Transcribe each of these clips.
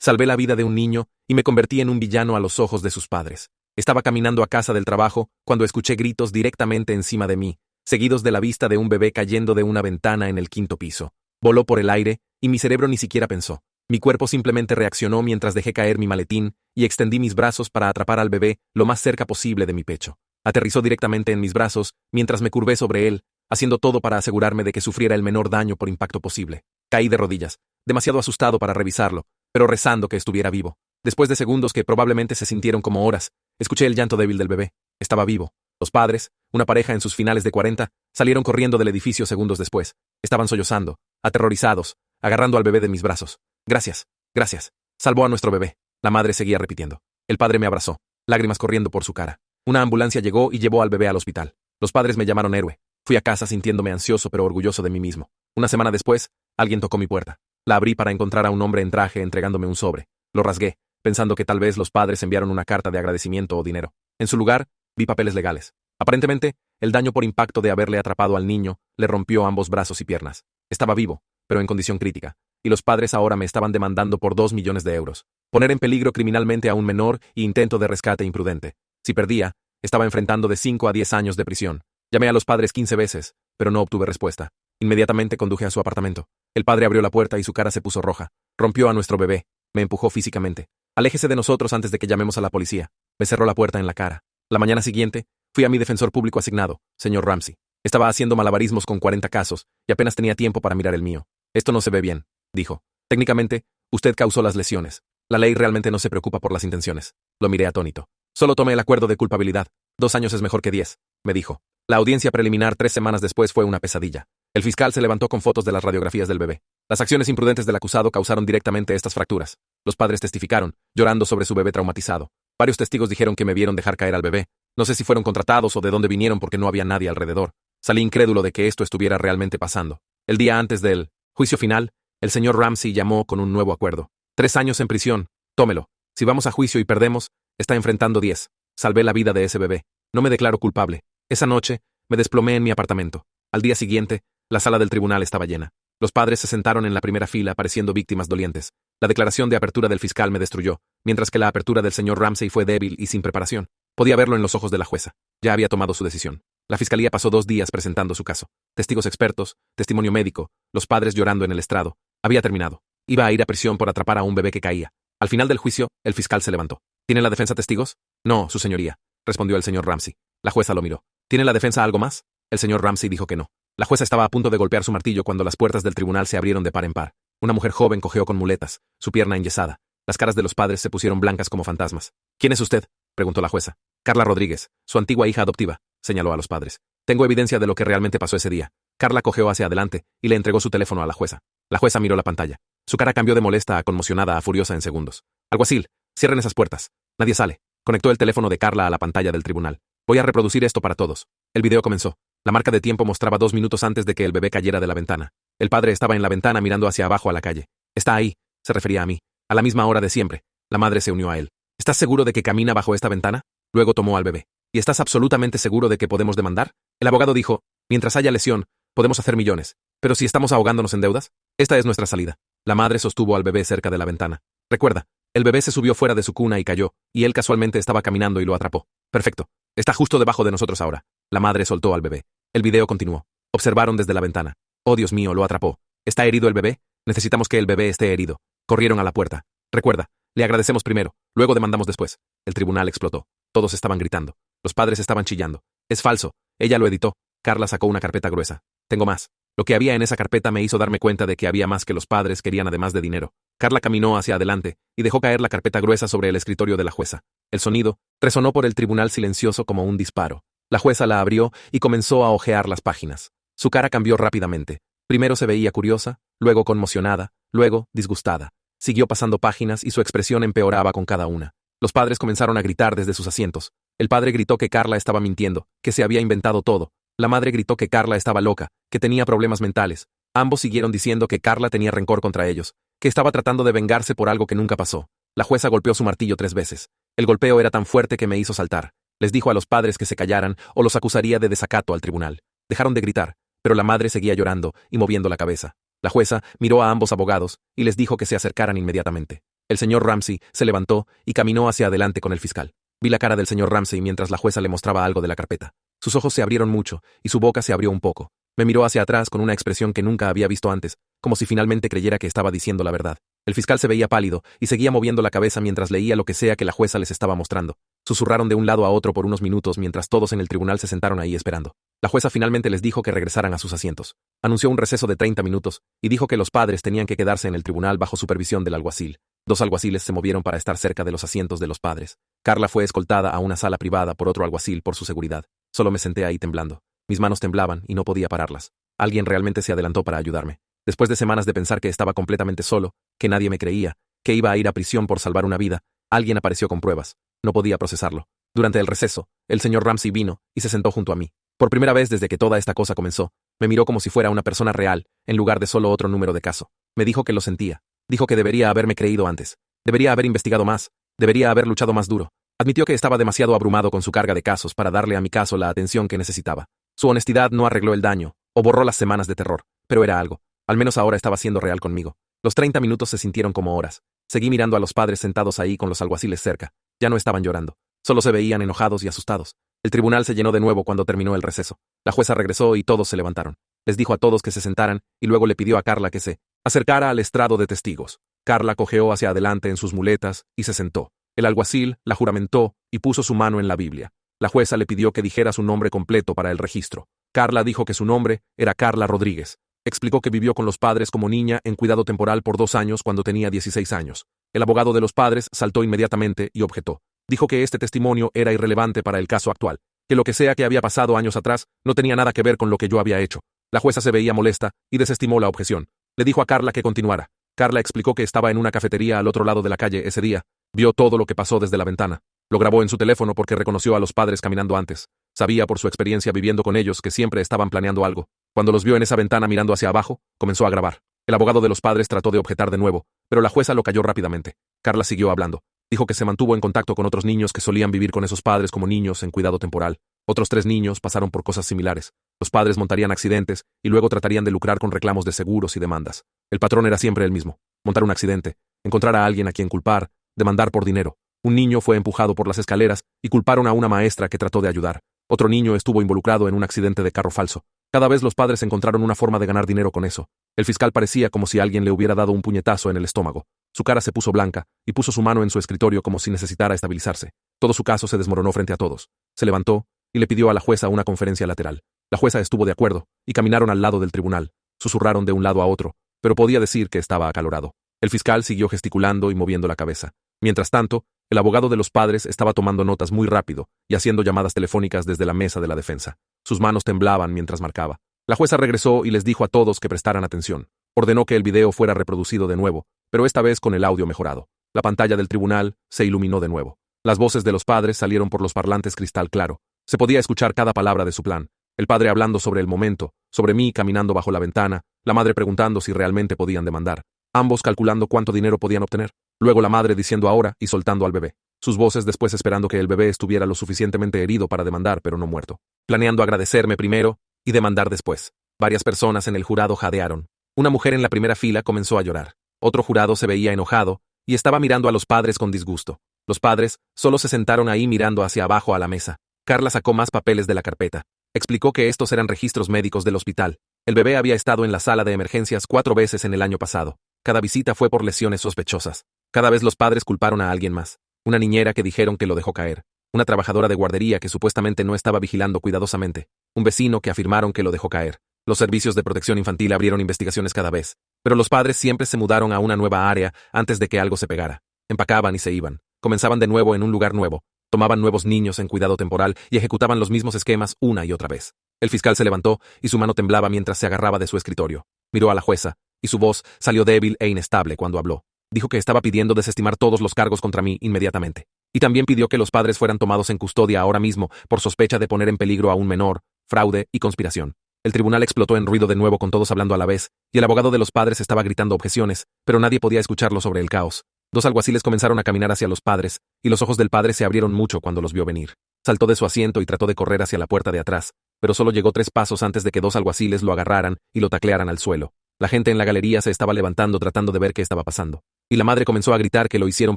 Salvé la vida de un niño y me convertí en un villano a los ojos de sus padres. Estaba caminando a casa del trabajo cuando escuché gritos directamente encima de mí, seguidos de la vista de un bebé cayendo de una ventana en el 5º piso. Voló por el aire y mi cerebro ni siquiera pensó. Mi cuerpo simplemente reaccionó mientras dejé caer mi maletín y extendí mis brazos para atrapar al bebé lo más cerca posible de mi pecho. Aterrizó directamente en mis brazos mientras me curvé sobre él, haciendo todo para asegurarme de que sufriera el menor daño por impacto posible. Caí de rodillas, demasiado asustado para revisarlo, pero rezando que estuviera vivo. Después de segundos que probablemente se sintieron como horas, escuché el llanto débil del bebé. Estaba vivo. Los padres, una pareja en sus finales de 40, salieron corriendo del edificio segundos después. Estaban sollozando, aterrorizados, agarrando al bebé de mis brazos. Gracias, gracias. Salvó a nuestro bebé. La madre seguía repitiendo. El padre me abrazó, lágrimas corriendo por su cara. Una ambulancia llegó y llevó al bebé al hospital. Los padres me llamaron héroe. Fui a casa sintiéndome ansioso pero orgulloso de mí mismo. Una semana después, alguien tocó mi puerta. La abrí para encontrar a un hombre en traje entregándome un sobre. Lo rasgué, pensando que tal vez los padres enviaron una carta de agradecimiento o dinero. En su lugar, vi papeles legales. Aparentemente, el daño por impacto de haberle atrapado al niño le rompió ambos brazos y piernas. Estaba vivo, pero en condición crítica, y los padres ahora me estaban demandando por 2 millones de euros. Poner en peligro criminalmente a un menor e intento de rescate imprudente. Si perdía, estaba enfrentando de 5 a 10 años de prisión. Llamé a los padres 15 veces, pero no obtuve respuesta. Inmediatamente conduje a su apartamento. El padre abrió la puerta y su cara se puso roja. Rompió a nuestro bebé. Me empujó físicamente. Aléjese de nosotros antes de que llamemos a la policía. Me cerró la puerta en la cara. La mañana siguiente, fui a mi defensor público asignado, señor Ramsey. Estaba haciendo malabarismos con 40 casos y apenas tenía tiempo para mirar el mío. Esto no se ve bien, dijo. Técnicamente, usted causó las lesiones. La ley realmente no se preocupa por las intenciones. Lo miré atónito. Solo tomé el acuerdo de culpabilidad. 2 años es mejor que 10, me dijo. La audiencia preliminar 3 semanas después fue una pesadilla. El fiscal se levantó con fotos de las radiografías del bebé. Las acciones imprudentes del acusado causaron directamente estas fracturas. Los padres testificaron, llorando sobre su bebé traumatizado. Varios testigos dijeron que me vieron dejar caer al bebé. No sé si fueron contratados o de dónde vinieron porque no había nadie alrededor. Salí incrédulo de que esto estuviera realmente pasando. El día antes del juicio final, el señor Ramsey llamó con un nuevo acuerdo. 3 años en prisión. Tómelo. Si vamos a juicio y perdemos, está enfrentando 10. Salvé la vida de ese bebé. No me declaro culpable. Esa noche, me desplomé en mi apartamento. Al día siguiente, la sala del tribunal estaba llena. Los padres se sentaron en la primera fila pareciendo víctimas dolientes. La declaración de apertura del fiscal me destruyó, mientras que la apertura del señor Ramsey fue débil y sin preparación. Podía verlo en los ojos de la jueza. Ya había tomado su decisión. La fiscalía pasó 2 días presentando su caso. Testigos expertos, testimonio médico, los padres llorando en el estrado. Había terminado. Iba a ir a prisión por atrapar a un bebé que caía. Al final del juicio, el fiscal se levantó. ¿Tiene la defensa testigos? No, su señoría, respondió el señor Ramsey. La jueza lo miró. ¿Tiene la defensa algo más? El señor Ramsey dijo que no. La jueza estaba a punto de golpear su martillo cuando las puertas del tribunal se abrieron de par en par. Una mujer joven cojeó con muletas, su pierna enyesada. Las caras de los padres se pusieron blancas como fantasmas. ¿Quién es usted?, preguntó la jueza. Carla Rodríguez, su antigua hija adoptiva, señaló a los padres. Tengo evidencia de lo que realmente pasó ese día. Carla cojeó hacia adelante y le entregó su teléfono a la jueza. La jueza miró la pantalla. Su cara cambió de molesta a conmocionada a furiosa en segundos. Alguacil, cierren esas puertas. Nadie sale. Conectó el teléfono de Carla a la pantalla del tribunal. Voy a reproducir esto para todos. El video comenzó. La marca de tiempo mostraba 2 minutos antes de que el bebé cayera de la ventana. El padre estaba en la ventana mirando hacia abajo a la calle. Está ahí, se refería a mí. A la misma hora de siempre. La madre se unió a él. ¿Estás seguro de que camina bajo esta ventana? Luego tomó al bebé. ¿Y estás absolutamente seguro de que podemos demandar? El abogado dijo, mientras haya lesión, podemos hacer millones. Pero si estamos ahogándonos en deudas, esta es nuestra salida. La madre sostuvo al bebé cerca de la ventana. Recuerda, el bebé se subió fuera de su cuna y cayó, y él casualmente estaba caminando y lo atrapó. Perfecto. Está justo debajo de nosotros ahora. La madre soltó al bebé. El video continuó. Observaron desde la ventana. Oh, Dios mío, lo atrapó. ¿Está herido el bebé? Necesitamos que el bebé esté herido. Corrieron a la puerta. Recuerda, le agradecemos primero, luego demandamos después. El tribunal explotó. Todos estaban gritando. Los padres estaban chillando. Es falso. Ella lo editó. Carla sacó una carpeta gruesa. Tengo más. Lo que había en esa carpeta me hizo darme cuenta de que había más que los padres querían además de dinero. Carla caminó hacia adelante y dejó caer la carpeta gruesa sobre el escritorio de la jueza. El sonido resonó por el tribunal silencioso como un disparo. La jueza la abrió y comenzó a hojear las páginas. Su cara cambió rápidamente. Primero se veía curiosa, luego conmocionada, luego disgustada. Siguió pasando páginas y su expresión empeoraba con cada una. Los padres comenzaron a gritar desde sus asientos. El padre gritó que Carla estaba mintiendo, que se había inventado todo. La madre gritó que Carla estaba loca, que tenía problemas mentales. Ambos siguieron diciendo que Carla tenía rencor contra ellos, que estaba tratando de vengarse por algo que nunca pasó. La jueza golpeó su martillo 3 veces. El golpeo era tan fuerte que me hizo saltar. Les dijo a los padres que se callaran o los acusaría de desacato al tribunal. Dejaron de gritar, pero la madre seguía llorando y moviendo la cabeza. La jueza miró a ambos abogados y les dijo que se acercaran inmediatamente. El señor Ramsey se levantó y caminó hacia adelante con el fiscal. Vi la cara del señor Ramsey mientras la jueza le mostraba algo de la carpeta. Sus ojos se abrieron mucho y su boca se abrió un poco. Me miró hacia atrás con una expresión que nunca había visto antes, como si finalmente creyera que estaba diciendo la verdad. El fiscal se veía pálido y seguía moviendo la cabeza mientras leía lo que sea que la jueza les estaba mostrando. Susurraron de un lado a otro por unos minutos mientras todos en el tribunal se sentaron ahí esperando. La jueza finalmente les dijo que regresaran a sus asientos. Anunció un receso de 30 minutos y dijo que los padres tenían que quedarse en el tribunal bajo supervisión del alguacil. 2 alguaciles se movieron para estar cerca de los asientos de los padres. Carla fue escoltada a una sala privada por otro alguacil por su seguridad. Solo me senté ahí temblando. Mis manos temblaban y no podía pararlas. Alguien realmente se adelantó para ayudarme. Después de semanas de pensar que estaba completamente solo, que nadie me creía, que iba a ir a prisión por salvar una vida, alguien apareció con pruebas. No podía procesarlo. Durante el receso, el señor Ramsey vino y se sentó junto a mí. Por primera vez desde que toda esta cosa comenzó, me miró como si fuera una persona real, en lugar de solo otro número de caso. Me dijo que lo sentía. Dijo que debería haberme creído antes. Debería haber investigado más. Debería haber luchado más duro. Admitió que estaba demasiado abrumado con su carga de casos para darle a mi caso la atención que necesitaba. Su honestidad no arregló el daño, o borró las semanas de terror, pero era algo. Al menos ahora estaba siendo real conmigo. Los 30 minutos se sintieron como horas. Seguí mirando a los padres sentados ahí con los alguaciles cerca. Ya no estaban llorando. Solo se veían enojados y asustados. El tribunal se llenó de nuevo cuando terminó el receso. La jueza regresó y todos se levantaron. Les dijo a todos que se sentaran y luego le pidió a Carla que se acercara al estrado de testigos. Carla cojeó hacia adelante en sus muletas y se sentó. El alguacil la juramentó y puso su mano en la Biblia. La jueza le pidió que dijera su nombre completo para el registro. Carla dijo que su nombre era Carla Rodríguez. Explicó que vivió con los padres como niña en cuidado temporal por 2 años cuando tenía 16 años. El abogado de los padres saltó inmediatamente y objetó. Dijo que este testimonio era irrelevante para el caso actual, que lo que sea que había pasado años atrás no tenía nada que ver con lo que yo había hecho. La jueza se veía molesta y desestimó la objeción. Le dijo a Carla que continuara. Carla explicó que estaba en una cafetería al otro lado de la calle ese día. Vio todo lo que pasó desde la ventana. Lo grabó en su teléfono porque reconoció a los padres caminando antes. Sabía por su experiencia viviendo con ellos que siempre estaban planeando algo. Cuando los vio en esa ventana mirando hacia abajo, comenzó a grabar. El abogado de los padres trató de objetar de nuevo, pero la jueza lo calló rápidamente. Carla siguió hablando. Dijo que se mantuvo en contacto con otros niños que solían vivir con esos padres como niños en cuidado temporal. Otros 3 niños pasaron por cosas similares. Los padres montarían accidentes y luego tratarían de lucrar con reclamos de seguros y demandas. El patrón era siempre el mismo: montar un accidente, encontrar a alguien a quien culpar, demandar por dinero. Un niño fue empujado por las escaleras y culparon a una maestra que trató de ayudar. Otro niño estuvo involucrado en un accidente de carro falso. Cada vez los padres encontraron una forma de ganar dinero con eso. El fiscal parecía como si alguien le hubiera dado un puñetazo en el estómago. Su cara se puso blanca y puso su mano en su escritorio como si necesitara estabilizarse. Todo su caso se desmoronó frente a todos. Se levantó y le pidió a la jueza una conferencia lateral. La jueza estuvo de acuerdo y caminaron al lado del tribunal. Susurraron de un lado a otro, pero podía decir que estaba acalorado. El fiscal siguió gesticulando y moviendo la cabeza. Mientras tanto, el abogado de los padres estaba tomando notas muy rápido y haciendo llamadas telefónicas desde la mesa de la defensa. Sus manos temblaban mientras marcaba. La jueza regresó y les dijo a todos que prestaran atención. Ordenó que el video fuera reproducido de nuevo, pero esta vez con el audio mejorado. La pantalla del tribunal se iluminó de nuevo. Las voces de los padres salieron por los parlantes cristal claro. Se podía escuchar cada palabra de su plan. El padre hablando sobre el momento, sobre mí caminando bajo la ventana, la madre preguntando si realmente podían demandar. Ambos calculando cuánto dinero podían obtener. Luego la madre diciendo ahora y soltando al bebé. Sus voces después esperando que el bebé estuviera lo suficientemente herido para demandar pero no muerto. Planeando agradecerme primero y demandar después. Varias personas en el jurado jadearon. Una mujer en la primera fila comenzó a llorar. Otro jurado se veía enojado y estaba mirando a los padres con disgusto. Los padres solo se sentaron ahí mirando hacia abajo a la mesa. Carla sacó más papeles de la carpeta. Explicó que estos eran registros médicos del hospital. El bebé había estado en la sala de emergencias 4 veces en el año pasado. Cada visita fue por lesiones sospechosas. Cada vez los padres culparon a alguien más. Una niñera que dijeron que lo dejó caer. Una trabajadora de guardería que supuestamente no estaba vigilando cuidadosamente. Un vecino que afirmaron que lo dejó caer. Los servicios de protección infantil abrieron investigaciones cada vez. Pero los padres siempre se mudaron a una nueva área antes de que algo se pegara. Empacaban y se iban. Comenzaban de nuevo en un lugar nuevo. Tomaban nuevos niños en cuidado temporal y ejecutaban los mismos esquemas una y otra vez. El fiscal se levantó y su mano temblaba mientras se agarraba de su escritorio. Miró a la jueza y su voz salió débil e inestable cuando habló. Dijo que estaba pidiendo desestimar todos los cargos contra mí inmediatamente. Y también pidió que los padres fueran tomados en custodia ahora mismo por sospecha de poner en peligro a un menor, fraude y conspiración. El tribunal explotó en ruido de nuevo con todos hablando a la vez, y el abogado de los padres estaba gritando objeciones, pero nadie podía escucharlo sobre el caos. 2 alguaciles comenzaron a caminar hacia los padres, y los ojos del padre se abrieron mucho cuando los vio venir. Saltó de su asiento y trató de correr hacia la puerta de atrás, pero solo llegó 3 pasos antes de que 2 alguaciles lo agarraran y lo taclearan al suelo. La gente en la galería se estaba levantando tratando de ver qué estaba pasando. Y la madre comenzó a gritar que lo hicieron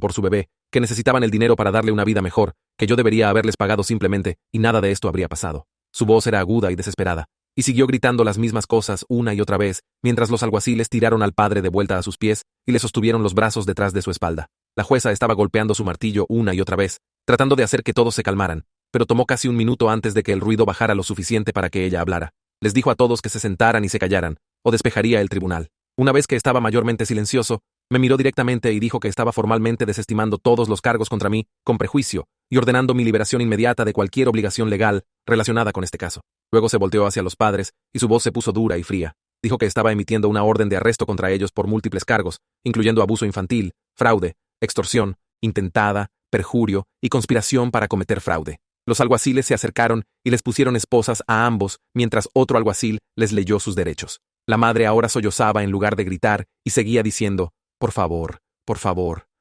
por su bebé, que necesitaban el dinero para darle una vida mejor, que yo debería haberles pagado simplemente, y nada de esto habría pasado. Su voz era aguda y desesperada, y siguió gritando las mismas cosas una y otra vez, mientras los alguaciles tiraron al padre de vuelta a sus pies y le sostuvieron los brazos detrás de su espalda. La jueza estaba golpeando su martillo una y otra vez, tratando de hacer que todos se calmaran, pero tomó casi un minuto antes de que el ruido bajara lo suficiente para que ella hablara. Les dijo a todos que se sentaran y se callaran, o despejaría el tribunal. Una vez que estaba mayormente silencioso, me miró directamente y dijo que estaba formalmente desestimando todos los cargos contra mí, con prejuicio, y ordenando mi liberación inmediata de cualquier obligación legal relacionada con este caso. Luego se volteó hacia los padres, y su voz se puso dura y fría. Dijo que estaba emitiendo una orden de arresto contra ellos por múltiples cargos, incluyendo abuso infantil, fraude, extorsión, intentada, perjurio y conspiración para cometer fraude. Los alguaciles se acercaron y les pusieron esposas a ambos, mientras otro alguacil les leyó sus derechos. La madre ahora sollozaba en lugar de gritar y seguía diciendo, por favor,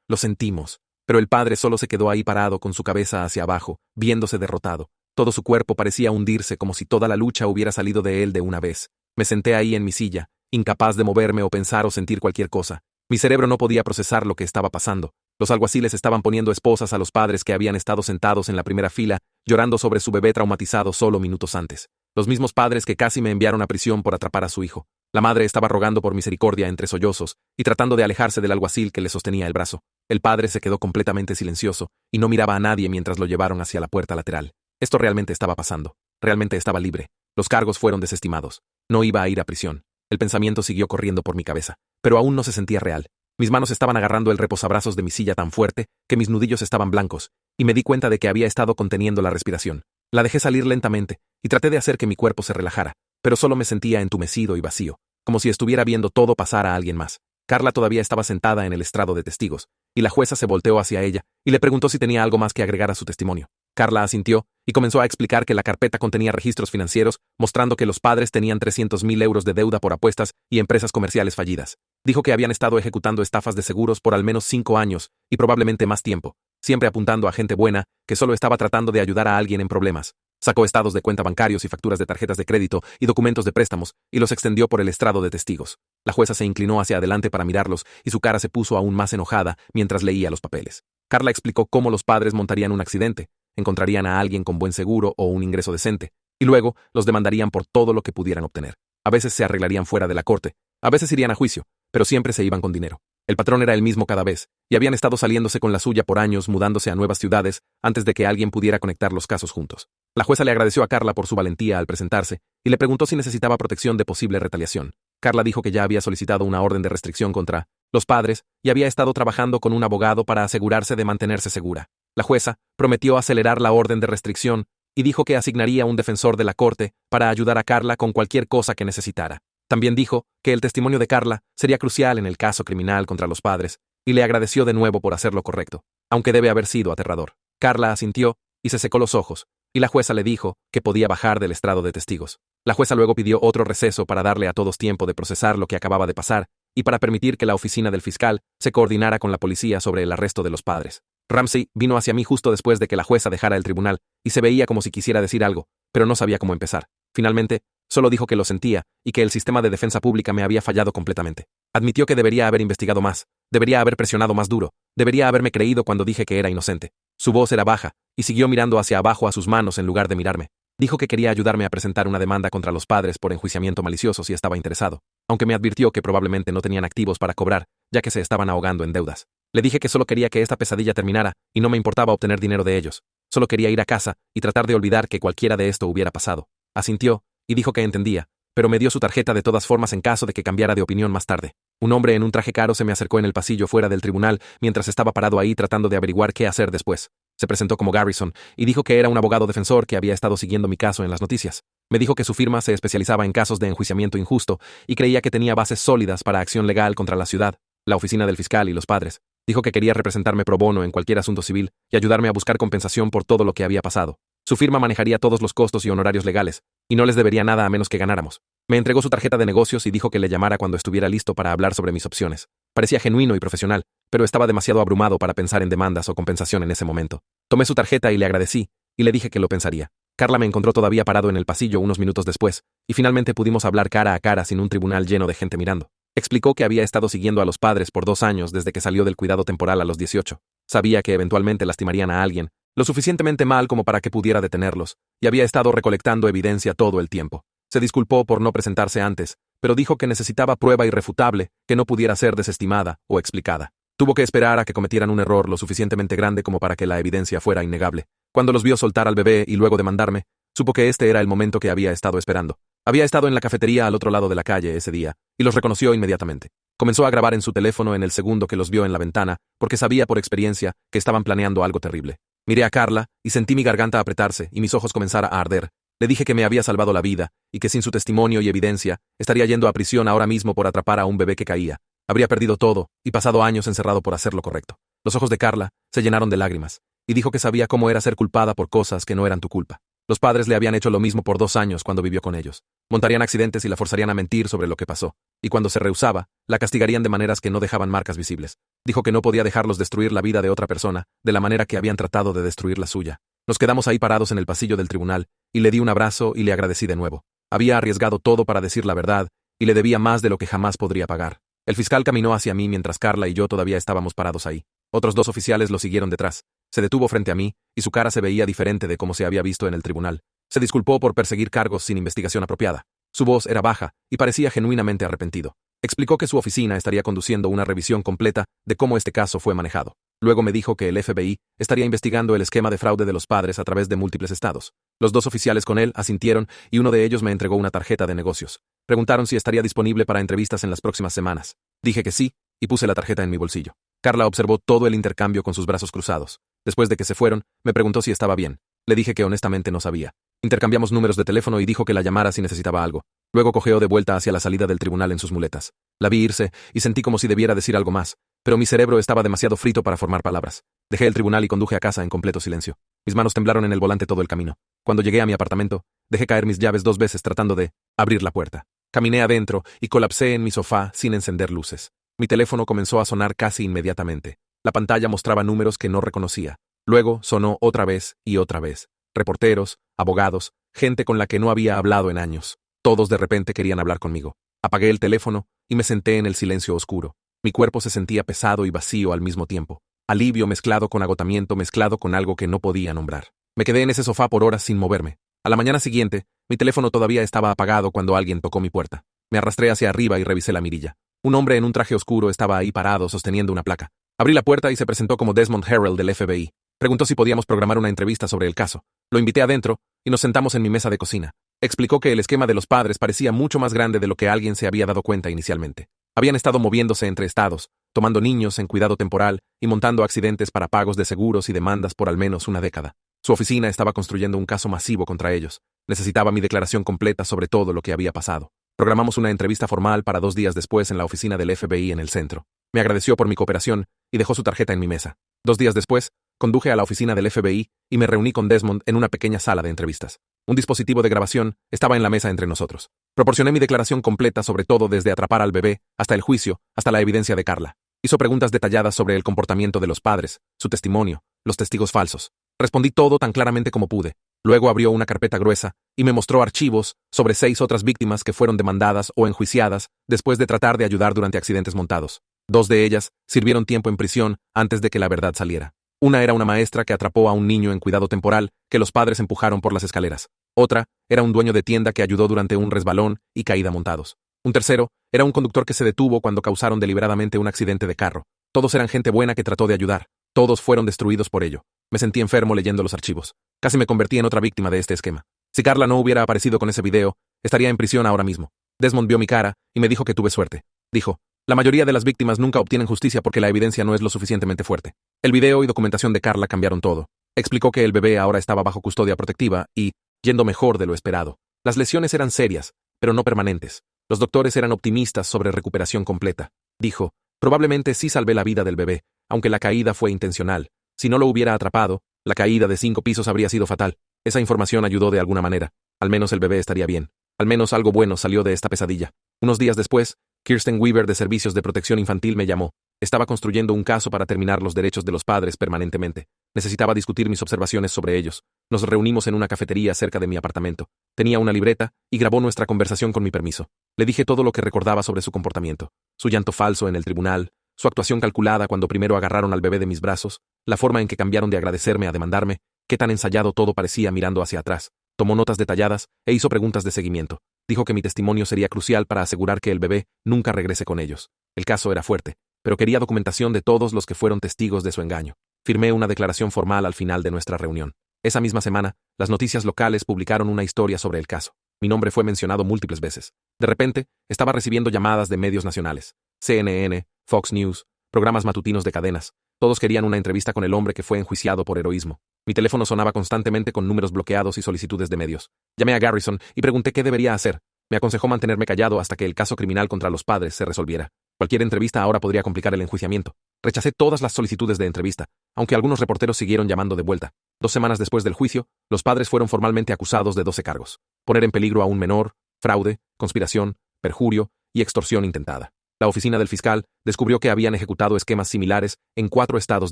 lo sentimos. Pero el padre solo se quedó ahí parado con su cabeza hacia abajo, viéndose derrotado. Todo su cuerpo parecía hundirse como si toda la lucha hubiera salido de él de una vez. Me senté ahí en mi silla, incapaz de moverme o pensar o sentir cualquier cosa. Mi cerebro no podía procesar lo que estaba pasando. Los alguaciles estaban poniendo esposas a los padres que habían estado sentados en la primera fila, llorando sobre su bebé traumatizado solo minutos antes. Los mismos padres que casi me enviaron a prisión por atrapar a su hijo. La madre estaba rogando por misericordia entre sollozos y tratando de alejarse del alguacil que le sostenía el brazo. El padre se quedó completamente silencioso y no miraba a nadie mientras lo llevaron hacia la puerta lateral. Esto realmente estaba pasando. Realmente estaba libre. Los cargos fueron desestimados. No iba a ir a prisión. El pensamiento siguió corriendo por mi cabeza, pero aún no se sentía real. Mis manos estaban agarrando el reposabrazos de mi silla tan fuerte que mis nudillos estaban blancos, y me di cuenta de que había estado conteniendo la respiración. La dejé salir lentamente y traté de hacer que mi cuerpo se relajara, pero solo me sentía entumecido y vacío, como si estuviera viendo todo pasar a alguien más. Carla todavía estaba sentada en el estrado de testigos, y la jueza se volteó hacia ella y le preguntó si tenía algo más que agregar a su testimonio. Carla asintió y comenzó a explicar que la carpeta contenía registros financieros mostrando que los padres tenían 300.000 euros de deuda por apuestas y empresas comerciales fallidas. Dijo que habían estado ejecutando estafas de seguros por al menos 5 años y probablemente más tiempo, siempre apuntando a gente buena que solo estaba tratando de ayudar a alguien en problemas. Sacó estados de cuenta bancarios y facturas de tarjetas de crédito y documentos de préstamos y los extendió por el estrado de testigos. La jueza se inclinó hacia adelante para mirarlos y su cara se puso aún más enojada mientras leía los papeles. Carla explicó cómo los padres montarían un accidente, encontrarían a alguien con buen seguro o un ingreso decente, y luego los demandarían por todo lo que pudieran obtener. A veces se arreglarían fuera de la corte, a veces irían a juicio, pero siempre se iban con dinero. El patrón era el mismo cada vez, y habían estado saliéndose con la suya por años, mudándose a nuevas ciudades, antes de que alguien pudiera conectar los casos juntos. La jueza le agradeció a Carla por su valentía al presentarse, y le preguntó si necesitaba protección de posible retaliación. Carla dijo que ya había solicitado una orden de restricción contra los padres, y había estado trabajando con un abogado para asegurarse de mantenerse segura. La jueza prometió acelerar la orden de restricción, y dijo que asignaría un defensor de la corte para ayudar a Carla con cualquier cosa que necesitara. También dijo que el testimonio de Carla sería crucial en el caso criminal contra los padres, y le agradeció de nuevo por hacer lo correcto, aunque debe haber sido aterrador. Carla asintió y se secó los ojos, y la jueza le dijo que podía bajar del estrado de testigos. La jueza luego pidió otro receso para darle a todos tiempo de procesar lo que acababa de pasar y para permitir que la oficina del fiscal se coordinara con la policía sobre el arresto de los padres. Ramsey vino hacia mí justo después de que la jueza dejara el tribunal y se veía como si quisiera decir algo, pero no sabía cómo empezar. Finalmente, solo dijo que lo sentía y que el sistema de defensa pública me había fallado completamente. Admitió que debería haber investigado más, debería haber presionado más duro, debería haberme creído cuando dije que era inocente. Su voz era baja y siguió mirando hacia abajo a sus manos en lugar de mirarme. Dijo que quería ayudarme a presentar una demanda contra los padres por enjuiciamiento malicioso si estaba interesado, aunque me advirtió que probablemente no tenían activos para cobrar, ya que se estaban ahogando en deudas. Le dije que solo quería que esta pesadilla terminara y no me importaba obtener dinero de ellos. Solo quería ir a casa y tratar de olvidar que cualquiera de esto hubiera pasado. Asintió y dijo que entendía, pero me dio su tarjeta de todas formas en caso de que cambiara de opinión más tarde. Un hombre en un traje caro se me acercó en el pasillo fuera del tribunal mientras estaba parado ahí tratando de averiguar qué hacer después. Se presentó como Garrison y dijo que era un abogado defensor que había estado siguiendo mi caso en las noticias. Me dijo que su firma se especializaba en casos de enjuiciamiento injusto y creía que tenía bases sólidas para acción legal contra la ciudad, la oficina del fiscal y los padres. Dijo que quería representarme pro bono en cualquier asunto civil y ayudarme a buscar compensación por todo lo que había pasado. Su firma manejaría todos los costos y honorarios legales, y no les debería nada a menos que ganáramos. Me entregó su tarjeta de negocios y dijo que le llamara cuando estuviera listo para hablar sobre mis opciones. Parecía genuino y profesional, pero estaba demasiado abrumado para pensar en demandas o compensación en ese momento. Tomé su tarjeta y le agradecí, y le dije que lo pensaría. Carla me encontró todavía parado en el pasillo unos minutos después, y finalmente pudimos hablar cara a cara sin un tribunal lleno de gente mirando. Explicó que había estado siguiendo a los padres por 2 años desde que salió del cuidado temporal a los 18. Sabía que eventualmente lastimarían a alguien, lo suficientemente mal como para que pudiera detenerlos, y había estado recolectando evidencia todo el tiempo. Se disculpó por no presentarse antes, pero dijo que necesitaba prueba irrefutable que no pudiera ser desestimada o explicada. Tuvo que esperar a que cometieran un error lo suficientemente grande como para que la evidencia fuera innegable. Cuando los vio soltar al bebé y luego demandarme, supo que este era el momento que había estado esperando. Había estado en la cafetería al otro lado de la calle ese día, y los reconoció inmediatamente. Comenzó a grabar en su teléfono en el segundo que los vio en la ventana, porque sabía por experiencia que estaban planeando algo terrible. Miré a Carla y sentí mi garganta apretarse y mis ojos comenzar a arder. Le dije que me había salvado la vida y que sin su testimonio y evidencia estaría yendo a prisión ahora mismo por atrapar a un bebé que caía. Habría perdido todo y pasado años encerrado por hacer lo correcto. Los ojos de Carla se llenaron de lágrimas y dijo que sabía cómo era ser culpada por cosas que no eran tu culpa. Los padres le habían hecho lo mismo por 2 años cuando vivió con ellos. Montarían accidentes y la forzarían a mentir sobre lo que pasó, y cuando se rehusaba, la castigarían de maneras que no dejaban marcas visibles. Dijo que no podía dejarlos destruir la vida de otra persona, de la manera que habían tratado de destruir la suya. Nos quedamos ahí parados en el pasillo del tribunal, y le di un abrazo y le agradecí de nuevo. Había arriesgado todo para decir la verdad, y le debía más de lo que jamás podría pagar. El fiscal caminó hacia mí mientras Carla y yo todavía estábamos parados ahí. Otros 2 oficiales lo siguieron detrás. Se detuvo frente a mí, y su cara se veía diferente de como se había visto en el tribunal. Se disculpó por perseguir cargos sin investigación apropiada. Su voz era baja, y parecía genuinamente arrepentido. Explicó que su oficina estaría conduciendo una revisión completa de cómo este caso fue manejado. Luego me dijo que el FBI estaría investigando el esquema de fraude de los padres a través de múltiples estados. Los 2 oficiales con él asintieron y uno de ellos me entregó una tarjeta de negocios. Preguntaron si estaría disponible para entrevistas en las próximas semanas. Dije que sí, y puse la tarjeta en mi bolsillo. Carla observó todo el intercambio con sus brazos cruzados. Después de que se fueron, me preguntó si estaba bien. Le dije que honestamente no sabía. Intercambiamos números de teléfono y dijo que la llamara si necesitaba algo. Luego cojeó de vuelta hacia la salida del tribunal en sus muletas. La vi irse y sentí como si debiera decir algo más, pero mi cerebro estaba demasiado frito para formar palabras. Dejé el tribunal y conduje a casa en completo silencio. Mis manos temblaron en el volante todo el camino. Cuando llegué a mi apartamento, dejé caer mis llaves 2 veces tratando de abrir la puerta. Caminé adentro y colapsé en mi sofá sin encender luces. Mi teléfono comenzó a sonar casi inmediatamente. La pantalla mostraba números que no reconocía. Luego sonó otra vez y otra vez. Reporteros, abogados, gente con la que no había hablado en años. Todos de repente querían hablar conmigo. Apagué el teléfono y me senté en el silencio oscuro. Mi cuerpo se sentía pesado y vacío al mismo tiempo. Alivio mezclado con agotamiento mezclado con algo que no podía nombrar. Me quedé en ese sofá por horas sin moverme. A la mañana siguiente, mi teléfono todavía estaba apagado cuando alguien tocó mi puerta. Me arrastré hacia arriba y revisé la mirilla. Un hombre en un traje oscuro estaba ahí parado sosteniendo una placa. Abrí la puerta y se presentó como Desmond Harrell del FBI. Preguntó si podíamos programar una entrevista sobre el caso. Lo invité adentro y nos sentamos en mi mesa de cocina. Explicó que el esquema de los padres parecía mucho más grande de lo que alguien se había dado cuenta inicialmente. Habían estado moviéndose entre estados, tomando niños en cuidado temporal y montando accidentes para pagos de seguros y demandas por al menos una década. Su oficina estaba construyendo un caso masivo contra ellos. Necesitaba mi declaración completa sobre todo lo que había pasado. Programamos una entrevista formal para 2 días después en la oficina del FBI en el centro. Me agradeció por mi cooperación y dejó su tarjeta en mi mesa. 2 días después, conduje a la oficina del FBI y me reuní con Desmond en una pequeña sala de entrevistas. Un dispositivo de grabación estaba en la mesa entre nosotros. Proporcioné mi declaración completa sobre todo desde atrapar al bebé, hasta el juicio, hasta la evidencia de Carla. Hizo preguntas detalladas sobre el comportamiento de los padres, su testimonio, los testigos falsos. Respondí todo tan claramente como pude. Luego abrió una carpeta gruesa y me mostró archivos sobre 6 otras víctimas que fueron demandadas o enjuiciadas después de tratar de ayudar durante accidentes montados. 2 de ellas sirvieron tiempo en prisión antes de que la verdad saliera. Una era una maestra que atrapó a un niño en cuidado temporal que los padres empujaron por las escaleras. Otra era un dueño de tienda que ayudó durante un resbalón y caída montados. Un tercero era un conductor que se detuvo cuando causaron deliberadamente un accidente de carro. Todos eran gente buena que trató de ayudar. Todos fueron destruidos por ello. Me sentí enfermo leyendo los archivos. Casi me convertí en otra víctima de este esquema. Si Carla no hubiera aparecido con ese video, estaría en prisión ahora mismo. Desmond vio mi cara y me dijo que tuve suerte. Dijo, la mayoría de las víctimas nunca obtienen justicia porque la evidencia no es lo suficientemente fuerte. El video y documentación de Carla cambiaron todo. Explicó que el bebé ahora estaba bajo custodia protectiva y, yendo mejor de lo esperado. Las lesiones eran serias, pero no permanentes. Los doctores eran optimistas sobre recuperación completa. Dijo, probablemente sí salvé la vida del bebé, aunque la caída fue intencional. Si no lo hubiera atrapado, la caída de 5 pisos habría sido fatal. Esa información ayudó de alguna manera. Al menos el bebé estaría bien. Al menos algo bueno salió de esta pesadilla. Unos días después, Kirsten Weaver de Servicios de Protección Infantil me llamó. Estaba construyendo un caso para terminar los derechos de los padres permanentemente. Necesitaba discutir mis observaciones sobre ellos. Nos reunimos en una cafetería cerca de mi apartamento. Tenía una libreta y grabó nuestra conversación con mi permiso. Le dije todo lo que recordaba sobre su comportamiento, su llanto falso en el tribunal, su actuación calculada cuando primero agarraron al bebé de mis brazos, la forma en que cambiaron de agradecerme a demandarme, qué tan ensayado todo parecía mirando hacia atrás. Tomó notas detalladas e hizo preguntas de seguimiento. Dijo que mi testimonio sería crucial para asegurar que el bebé nunca regrese con ellos. El caso era fuerte, pero quería documentación de todos los que fueron testigos de su engaño. Firmé una declaración formal al final de nuestra reunión. Esa misma semana, las noticias locales publicaron una historia sobre el caso. Mi nombre fue mencionado múltiples veces. De repente, estaba recibiendo llamadas de medios nacionales. CNN, Fox News, programas matutinos de cadenas. Todos querían una entrevista con el hombre que fue enjuiciado por heroísmo. Mi teléfono sonaba constantemente con números bloqueados y solicitudes de medios. Llamé a Garrison y pregunté qué debería hacer. Me aconsejó mantenerme callado hasta que el caso criminal contra los padres se resolviera. Cualquier entrevista ahora podría complicar el enjuiciamiento. Rechacé todas las solicitudes de entrevista, aunque algunos reporteros siguieron llamando de vuelta. 2 semanas después del juicio, los padres fueron formalmente acusados de 12 cargos: poner en peligro a un menor, fraude, conspiración, perjurio y extorsión intentada. La oficina del fiscal descubrió que habían ejecutado esquemas similares en 4 estados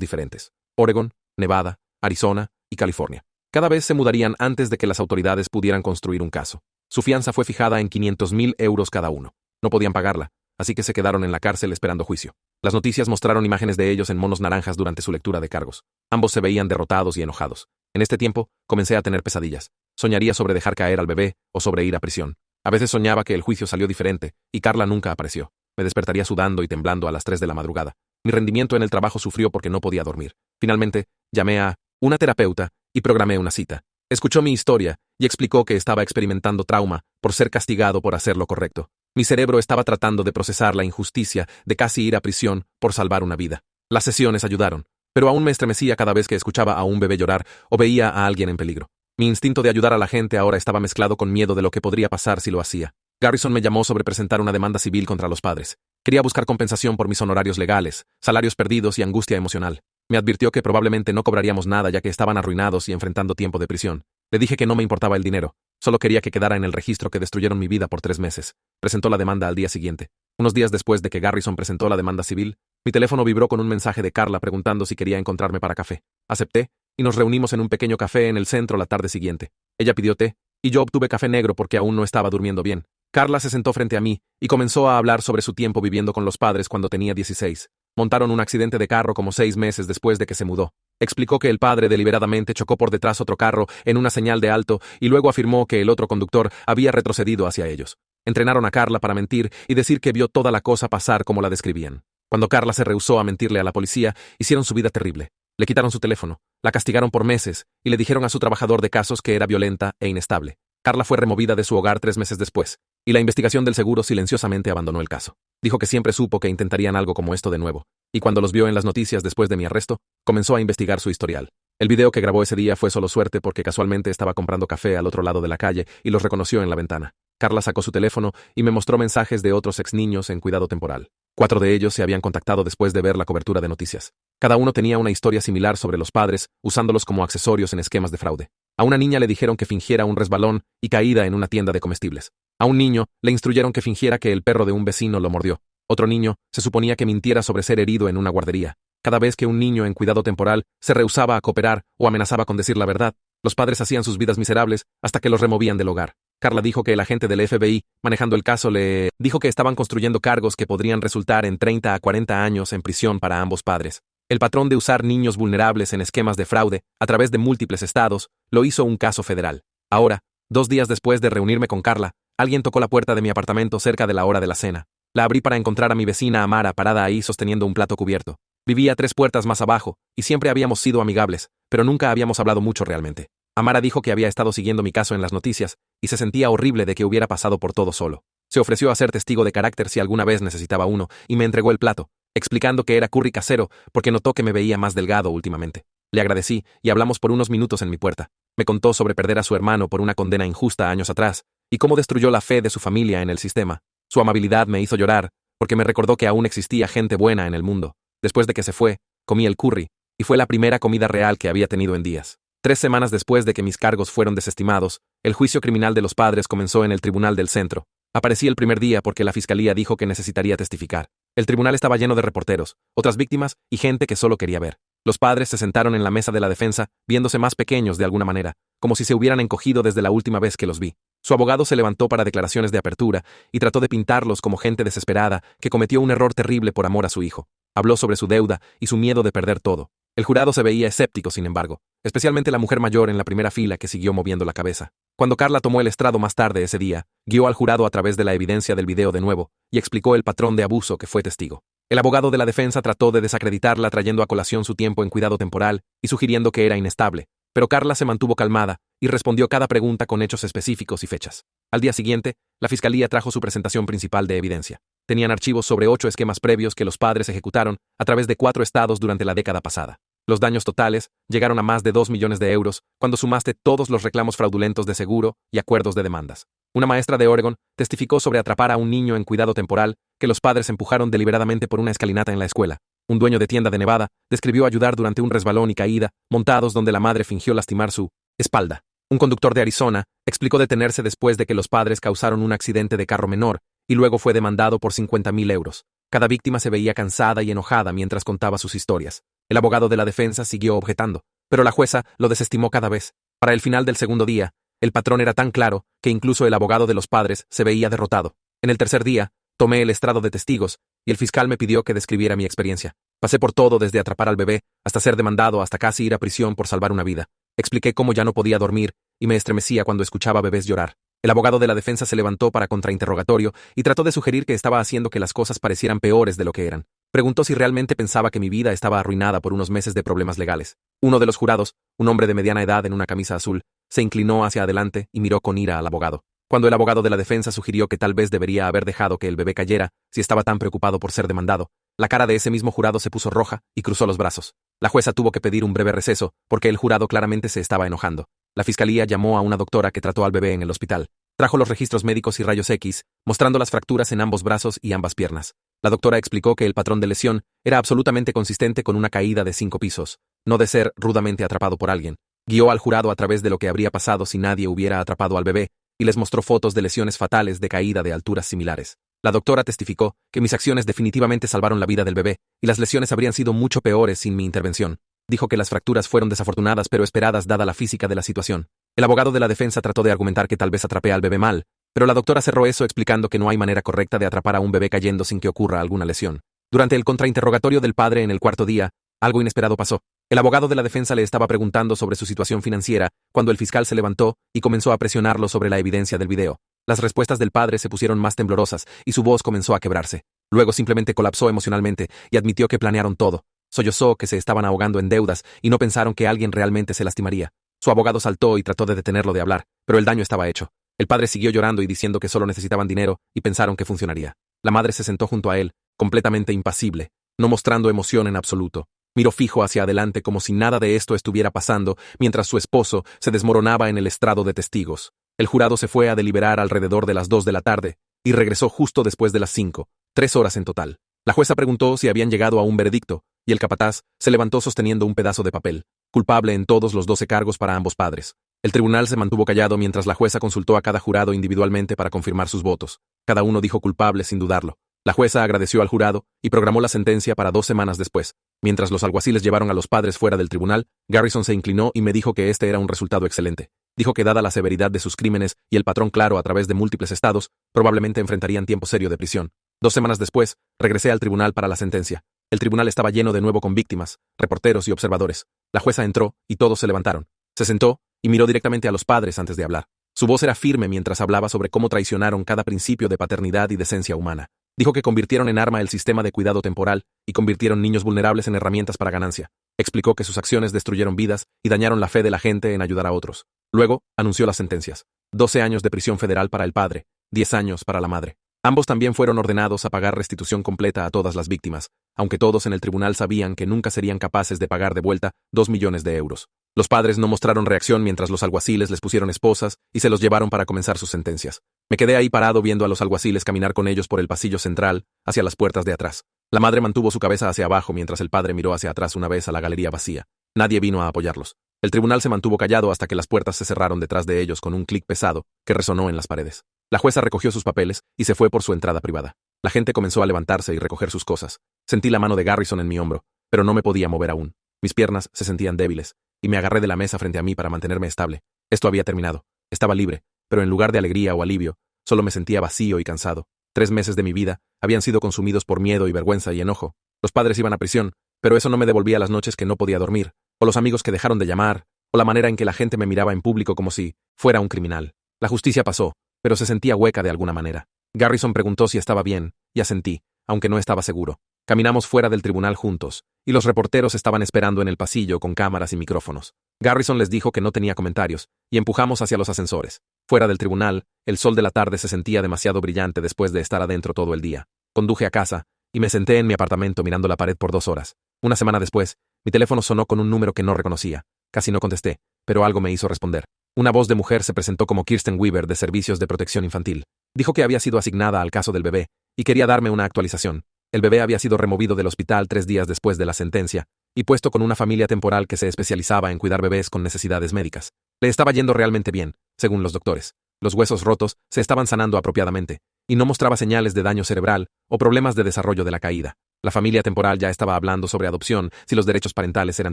diferentes: Oregon, Nevada, Arizona y California. Cada vez se mudarían antes de que las autoridades pudieran construir un caso. Su fianza fue fijada en 500,000 euros cada uno. No podían pagarla, así que se quedaron en la cárcel esperando juicio. Las noticias mostraron imágenes de ellos en monos naranjas durante su lectura de cargos. Ambos se veían derrotados y enojados. En este tiempo, comencé a tener pesadillas. Soñaría sobre dejar caer al bebé o sobre ir a prisión. A veces soñaba que el juicio salió diferente y Carla nunca apareció. Me despertaría sudando y temblando a las 3 de la madrugada. Mi rendimiento en el trabajo sufrió porque no podía dormir. Finalmente, llamé a una terapeuta y programé una cita. Escuchó mi historia y explicó que estaba experimentando trauma por ser castigado por hacer lo correcto. Mi cerebro estaba tratando de procesar la injusticia de casi ir a prisión por salvar una vida. Las sesiones ayudaron, pero aún me estremecía cada vez que escuchaba a un bebé llorar o veía a alguien en peligro. Mi instinto de ayudar a la gente ahora estaba mezclado con miedo de lo que podría pasar si lo hacía. Garrison me llamó sobre presentar una demanda civil contra los padres. Quería buscar compensación por mis honorarios legales, salarios perdidos y angustia emocional. Me advirtió que probablemente no cobraríamos nada ya que estaban arruinados y enfrentando tiempo de prisión. Le dije que no me importaba el dinero, solo quería que quedara en el registro que destruyeron mi vida por 3 meses. Presentó la demanda al día siguiente. Unos días después de que Garrison presentó la demanda civil, mi teléfono vibró con un mensaje de Carla preguntando si quería encontrarme para café. Acepté, y nos reunimos en un pequeño café en el centro la tarde siguiente. Ella pidió té, y yo obtuve café negro porque aún no estaba durmiendo bien. Carla se sentó frente a mí y comenzó a hablar sobre su tiempo viviendo con los padres cuando tenía 16. Montaron un accidente de carro como 6 meses después de que se mudó. Explicó que el padre deliberadamente chocó por detrás otro carro en una señal de alto y luego afirmó que el otro conductor había retrocedido hacia ellos. Entrenaron a Carla para mentir y decir que vio toda la cosa pasar como la describían. Cuando Carla se rehusó a mentirle a la policía, hicieron su vida terrible. Le quitaron su teléfono, la castigaron por meses y le dijeron a su trabajador de casos que era violenta e inestable. Carla fue removida de su hogar 3 meses después, y la investigación del seguro silenciosamente abandonó el caso. Dijo que siempre supo que intentarían algo como esto de nuevo, y cuando los vio en las noticias después de mi arresto, comenzó a investigar su historial. El video que grabó ese día fue solo suerte porque casualmente estaba comprando café al otro lado de la calle y los reconoció en la ventana. Carla sacó su teléfono y me mostró mensajes de otros ex niños en cuidado temporal. 4 de ellos se habían contactado después de ver la cobertura de noticias. Cada uno tenía una historia similar sobre los padres, usándolos como accesorios en esquemas de fraude. A una niña le dijeron que fingiera un resbalón y caída en una tienda de comestibles. A un niño le instruyeron que fingiera que el perro de un vecino lo mordió. Otro niño se suponía que mintiera sobre ser herido en una guardería. Cada vez que un niño en cuidado temporal se rehusaba a cooperar o amenazaba con decir la verdad, los padres hacían sus vidas miserables hasta que los removían del hogar. Carla dijo que el agente del FBI, manejando el caso, le dijo que estaban construyendo cargos que podrían resultar en 30 a 40 años en prisión para ambos padres. El patrón de usar niños vulnerables en esquemas de fraude, a través de múltiples estados, lo hizo un caso federal. Ahora, 2 días después de reunirme con Carla, alguien tocó la puerta de mi apartamento cerca de la hora de la cena. La abrí para encontrar a mi vecina Amara parada ahí sosteniendo un plato cubierto. Vivía 3 puertas más abajo, y siempre habíamos sido amigables, pero nunca habíamos hablado mucho realmente. Amara dijo que había estado siguiendo mi caso en las noticias, y se sentía horrible de que hubiera pasado por todo solo. Se ofreció a ser testigo de carácter si alguna vez necesitaba uno, y me entregó el plato, explicando que era curry casero porque notó que me veía más delgado últimamente. Le agradecí y hablamos por unos minutos en mi puerta. Me contó sobre perder a su hermano por una condena injusta años atrás, y cómo destruyó la fe de su familia en el sistema. Su amabilidad me hizo llorar, porque me recordó que aún existía gente buena en el mundo. Después de que se fue, comí el curry, y fue la primera comida real que había tenido en días. 3 semanas después de que mis cargos fueron desestimados, el juicio criminal de los padres comenzó en el tribunal del centro. Aparecí el primer día porque la fiscalía dijo que necesitaría testificar. El tribunal estaba lleno de reporteros, otras víctimas y gente que solo quería ver. Los padres se sentaron en la mesa de la defensa, viéndose más pequeños de alguna manera, como si se hubieran encogido desde la última vez que los vi. Su abogado se levantó para declaraciones de apertura y trató de pintarlos como gente desesperada que cometió un error terrible por amor a su hijo. Habló sobre su deuda y su miedo de perder todo. El jurado se veía escéptico, sin embargo, especialmente la mujer mayor en la primera fila que siguió moviendo la cabeza. Cuando Carla tomó el estrado más tarde ese día, guió al jurado a través de la evidencia del video de nuevo y explicó el patrón de abuso que fue testigo. El abogado de la defensa trató de desacreditarla trayendo a colación su tiempo en cuidado temporal y sugiriendo que era inestable, pero Carla se mantuvo calmada y respondió cada pregunta con hechos específicos y fechas. Al día siguiente, la fiscalía trajo su presentación principal de evidencia. Tenían archivos sobre 8 esquemas previos que los padres ejecutaron a través de 4 estados durante la década pasada. Los daños totales llegaron a más de 2 millones de euros cuando sumaste todos los reclamos fraudulentos de seguro y acuerdos de demandas. Una maestra de Oregon testificó sobre atrapar a un niño en cuidado temporal que los padres empujaron deliberadamente por una escalinata en la escuela. Un dueño de tienda de Nevada describió ayudar durante un resbalón y caída, montados donde la madre fingió lastimar su espalda. Un conductor de Arizona explicó detenerse después de que los padres causaron un accidente de carro menor y luego fue demandado por 50,000 euros. Cada víctima se veía cansada y enojada mientras contaba sus historias. El abogado de la defensa siguió objetando, pero la jueza lo desestimó cada vez. Para el final del segundo día, el patrón era tan claro que incluso el abogado de los padres se veía derrotado. En el tercer día, tomé el estrado de testigos y el fiscal me pidió que describiera mi experiencia. Pasé por todo desde atrapar al bebé hasta ser demandado hasta casi ir a prisión por salvar una vida. Expliqué cómo ya no podía dormir y me estremecía cuando escuchaba bebés llorar. El abogado de la defensa se levantó para contrainterrogatorio y trató de sugerir que estaba haciendo que las cosas parecieran peores de lo que eran. Preguntó si realmente pensaba que mi vida estaba arruinada por unos meses de problemas legales. Uno de los jurados, un hombre de mediana edad en una camisa azul, se inclinó hacia adelante y miró con ira al abogado. Cuando el abogado de la defensa sugirió que tal vez debería haber dejado que el bebé cayera si estaba tan preocupado por ser demandado, la cara de ese mismo jurado se puso roja y cruzó los brazos. La jueza tuvo que pedir un breve receso porque el jurado claramente se estaba enojando. La fiscalía llamó a una doctora que trató al bebé en el hospital. Trajo los registros médicos y rayos X, mostrando las fracturas en ambos brazos y ambas piernas. La doctora explicó que el patrón de lesión era absolutamente consistente con una caída de 5 pisos, no de ser rudamente atrapado por alguien. Guió al jurado a través de lo que habría pasado si nadie hubiera atrapado al bebé y les mostró fotos de lesiones fatales de caída de alturas similares. La doctora testificó que mis acciones definitivamente salvaron la vida del bebé y las lesiones habrían sido mucho peores sin mi intervención. Dijo que las fracturas fueron desafortunadas pero esperadas dada la física de la situación. El abogado de la defensa trató de argumentar que tal vez atrapé al bebé mal, pero la doctora cerró eso explicando que no hay manera correcta de atrapar a un bebé cayendo sin que ocurra alguna lesión. Durante el contrainterrogatorio del padre en el cuarto día, algo inesperado pasó. El abogado de la defensa le estaba preguntando sobre su situación financiera cuando el fiscal se levantó y comenzó a presionarlo sobre la evidencia del video. Las respuestas del padre se pusieron más temblorosas y su voz comenzó a quebrarse. Luego simplemente colapsó emocionalmente y admitió que planearon todo. Sollozó que se estaban ahogando en deudas y no pensaron que alguien realmente se lastimaría. Su abogado saltó y trató de detenerlo de hablar, pero el daño estaba hecho. El padre siguió llorando y diciendo que solo necesitaban dinero y pensaron que funcionaría. La madre se sentó junto a él, completamente impasible, no mostrando emoción en absoluto. Miró fijo hacia adelante como si nada de esto estuviera pasando, mientras su esposo se desmoronaba en el estrado de testigos. El jurado se fue a deliberar alrededor de las 2 de la tarde y regresó justo después de las 5, 3 horas en total. La jueza preguntó si habían llegado a un veredicto, y el capataz se levantó sosteniendo un pedazo de papel, culpable en todos los 12 cargos para ambos padres. El tribunal se mantuvo callado mientras la jueza consultó a cada jurado individualmente para confirmar sus votos. Cada uno dijo culpable sin dudarlo. La jueza agradeció al jurado y programó la sentencia para 2 semanas después. Mientras los alguaciles llevaron a los padres fuera del tribunal, Garrison se inclinó y me dijo que este era un resultado excelente. Dijo que dada la severidad de sus crímenes y el patrón claro a través de múltiples estados, probablemente enfrentarían tiempo serio de prisión. 2 semanas después, regresé al tribunal para la sentencia. El tribunal estaba lleno de nuevo con víctimas, reporteros y observadores. La jueza entró y todos se levantaron. Se sentó y miró directamente a los padres antes de hablar. Su voz era firme mientras hablaba sobre cómo traicionaron cada principio de paternidad y decencia humana. Dijo que convirtieron en arma el sistema de cuidado temporal y convirtieron niños vulnerables en herramientas para ganancia. Explicó que sus acciones destruyeron vidas y dañaron la fe de la gente en ayudar a otros. Luego, anunció las sentencias. 12 años de prisión federal para el padre, 10 años para la madre. Ambos también fueron ordenados a pagar restitución completa a todas las víctimas, aunque todos en el tribunal sabían que nunca serían capaces de pagar de vuelta 2 millones de euros. Los padres no mostraron reacción mientras los alguaciles les pusieron esposas y se los llevaron para comenzar sus sentencias. Me quedé ahí parado viendo a los alguaciles caminar con ellos por el pasillo central hacia las puertas de atrás. La madre mantuvo su cabeza hacia abajo mientras el padre miró hacia atrás una vez a la galería vacía. Nadie vino a apoyarlos. El tribunal se mantuvo callado hasta que las puertas se cerraron detrás de ellos con un clic pesado que resonó en las paredes. La jueza recogió sus papeles y se fue por su entrada privada. La gente comenzó a levantarse y recoger sus cosas. Sentí la mano de Garrison en mi hombro, pero no me podía mover aún. Mis piernas se sentían débiles, y me agarré de la mesa frente a mí para mantenerme estable. Esto había terminado. Estaba libre, pero en lugar de alegría o alivio, solo me sentía vacío y cansado. 3 meses de mi vida habían sido consumidos por miedo y vergüenza y enojo. Los padres iban a prisión, pero eso no me devolvía las noches que no podía dormir, o los amigos que dejaron de llamar, o la manera en que la gente me miraba en público como si fuera un criminal. La justicia pasó, pero se sentía hueca de alguna manera. Garrison preguntó si estaba bien, y asentí, aunque no estaba seguro. Caminamos fuera del tribunal juntos, y los reporteros estaban esperando en el pasillo con cámaras y micrófonos. Garrison les dijo que no tenía comentarios, y empujamos hacia los ascensores. Fuera del tribunal, el sol de la tarde se sentía demasiado brillante después de estar adentro todo el día. Conduje a casa, y me senté en mi apartamento mirando la pared por 2 horas. Una semana después, mi teléfono sonó con un número que no reconocía. Casi no contesté, pero algo me hizo responder. Una voz de mujer se presentó como Kirsten Weaver de Servicios de Protección Infantil. Dijo que había sido asignada al caso del bebé, y quería darme una actualización. El bebé había sido removido del hospital 3 días después de la sentencia, y puesto con una familia temporal que se especializaba en cuidar bebés con necesidades médicas. Le estaba yendo realmente bien, según los doctores. Los huesos rotos se estaban sanando apropiadamente, y no mostraba señales de daño cerebral o problemas de desarrollo de la caída. La familia temporal ya estaba hablando sobre adopción si los derechos parentales eran